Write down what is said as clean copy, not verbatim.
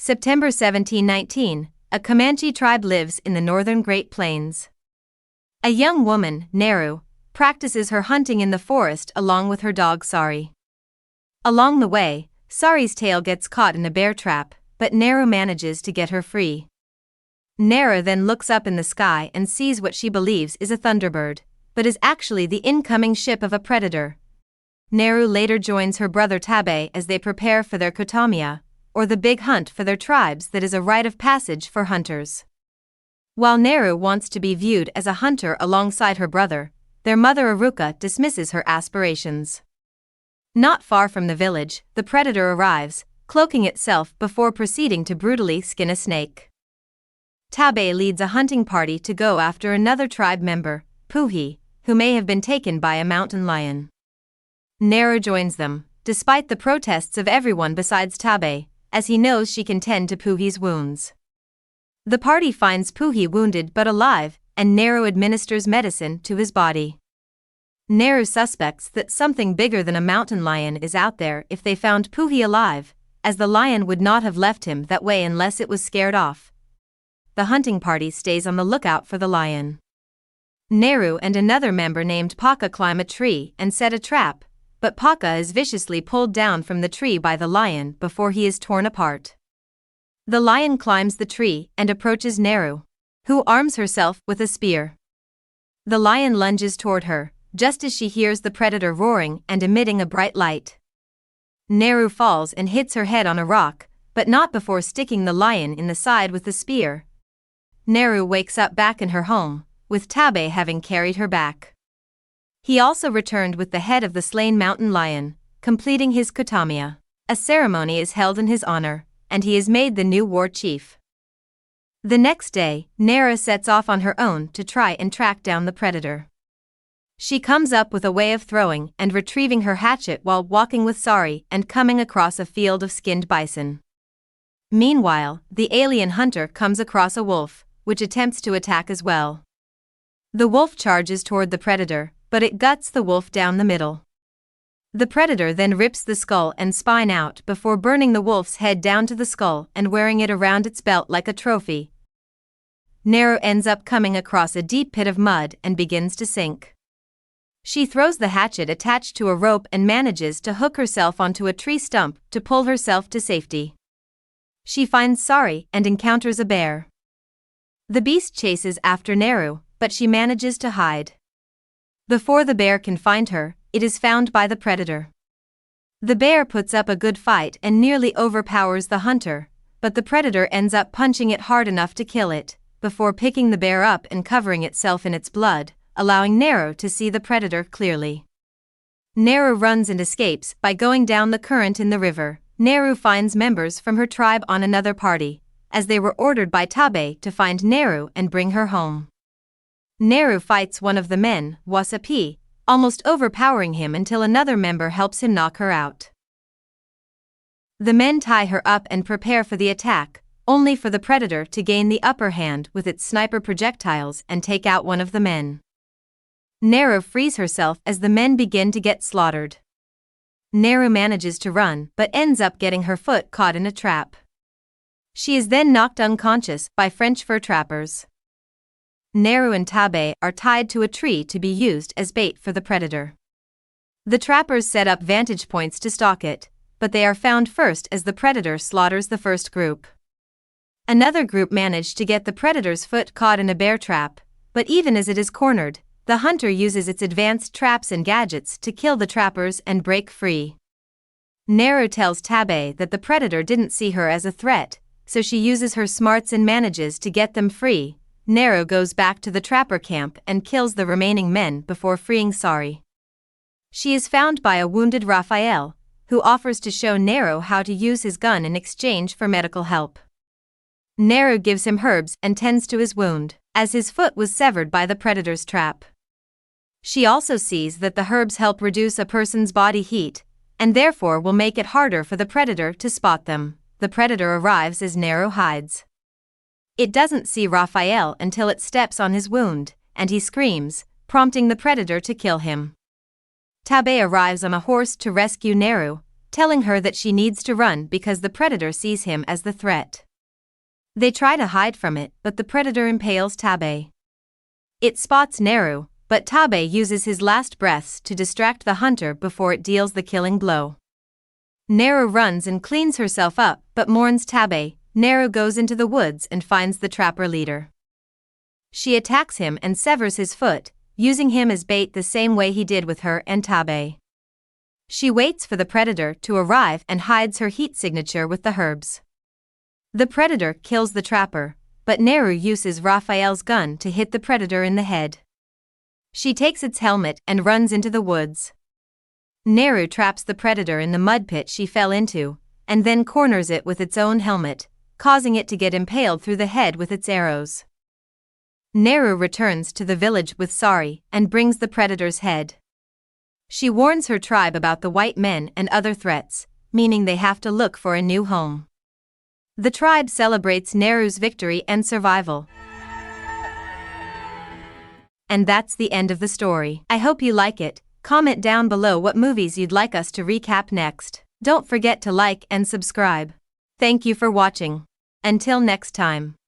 September 1719, a Comanche tribe lives in the northern Great Plains. A young woman, Naru, practices her hunting in the forest along with her dog Sari. Along the way, Sari's tail gets caught in a bear trap, but Naru manages to get her free. Naru then looks up in the sky and sees what she believes is a thunderbird, but is actually the incoming ship of a predator. Naru later joins her brother Tabe as they prepare for their kotamia, or the big hunt for their tribes that is a rite of passage for hunters. While Naru wants to be viewed as a hunter alongside her brother, their mother Aruka dismisses her aspirations. Not far from the village, the predator arrives, cloaking itself before proceeding to brutally skin a snake. Tabe leads a hunting party to go after another tribe member, Puhi, who may have been taken by a mountain lion. Naru joins them, despite the protests of everyone besides Tabe, as he knows she can tend to Puhi's wounds. The party finds Puhi wounded but alive, and Naru administers medicine to his body. Naru suspects that something bigger than a mountain lion is out there if they found Puhi alive, as the lion would not have left him that way unless it was scared off. The hunting party stays on the lookout for the lion. Naru and another member named Paka climb a tree and set a trap, but Paka is viciously pulled down from the tree by the lion before he is torn apart. The lion climbs the tree and approaches Naru, who arms herself with a spear. The lion lunges toward her, just as she hears the predator roaring and emitting a bright light. Naru falls and hits her head on a rock, but not before sticking the lion in the side with the spear. Naru wakes up back in her home, with Tabe having carried her back. He also returned with the head of the slain mountain lion, completing his kotamia. A ceremony is held in his honor, and he is made the new war chief. The next day, Naru sets off on her own to try and track down the predator. She comes up with a way of throwing and retrieving her hatchet while walking with Sari and coming across a field of skinned bison. Meanwhile, the alien hunter comes across a wolf, which attempts to attack as well. The wolf charges toward the predator, but it guts the wolf down the middle. The predator then rips the skull and spine out before burning the wolf's head down to the skull and wearing it around its belt like a trophy. Naru ends up coming across a deep pit of mud and begins to sink. She throws the hatchet attached to a rope and manages to hook herself onto a tree stump to pull herself to safety. She finds Sari and encounters a bear. The beast chases after Naru, but she manages to hide. Before the bear can find her, it is found by the predator. The bear puts up a good fight and nearly overpowers the hunter, but the predator ends up punching it hard enough to kill it, before picking the bear up and covering itself in its blood, allowing Naru to see the predator clearly. Naru runs and escapes by going down the current in the river. Naru finds members from her tribe on another party, as they were ordered by Tabe to find Naru and bring her home. Naru fights one of the men, Wasapi, almost overpowering him until another member helps him knock her out. The men tie her up and prepare for the attack, only for the predator to gain the upper hand with its sniper projectiles and take out one of the men. Naru frees herself as the men begin to get slaughtered. Naru manages to run but ends up getting her foot caught in a trap. She is then knocked unconscious by French fur trappers. Naru and Tabe are tied to a tree to be used as bait for the predator. The trappers set up vantage points to stalk it, but they are found first as the predator slaughters the first group. Another group manage to get the predator's foot caught in a bear trap, but even as it is cornered, the hunter uses its advanced traps and gadgets to kill the trappers and break free. Naru tells Tabe that the predator didn't see her as a threat, so she uses her smarts and manages to get them free. Naru goes back to the trapper camp and kills the remaining men before freeing Sari. She is found by a wounded Raphael, who offers to show Naru how to use his gun in exchange for medical help. Naru gives him herbs and tends to his wound, as his foot was severed by the predator's trap. She also sees that the herbs help reduce a person's body heat, and therefore will make it harder for the predator to spot them. The predator arrives as Naru hides. It doesn't see Raphael until it steps on his wound, and he screams, prompting the predator to kill him. Tabe arrives on a horse to rescue Naru, telling her that she needs to run because the predator sees him as the threat. They try to hide from it, but the predator impales Tabe. It spots Naru, but Tabe uses his last breaths to distract the hunter before it deals the killing blow. Naru runs and cleans herself up but mourns Tabe. Naru goes into the woods and finds the trapper leader. She attacks him and severs his foot, using him as bait the same way he did with her and Tabe. She waits for the predator to arrive and hides her heat signature with the herbs. The predator kills the trapper, but Naru uses Raphael's gun to hit the predator in the head. She takes its helmet and runs into the woods. Naru traps the predator in the mud pit she fell into, and then corners it with its own helmet, causing it to get impaled through the head with its arrows. Naru returns to the village with Sari and brings the predator's head. She warns her tribe about the white men and other threats, meaning they have to look for a new home. The tribe celebrates Naru's victory and survival. And that's the end of the story. I hope you like it. Comment down below what movies you'd like us to recap next. Don't forget to like and subscribe. Thank you for watching. Until next time.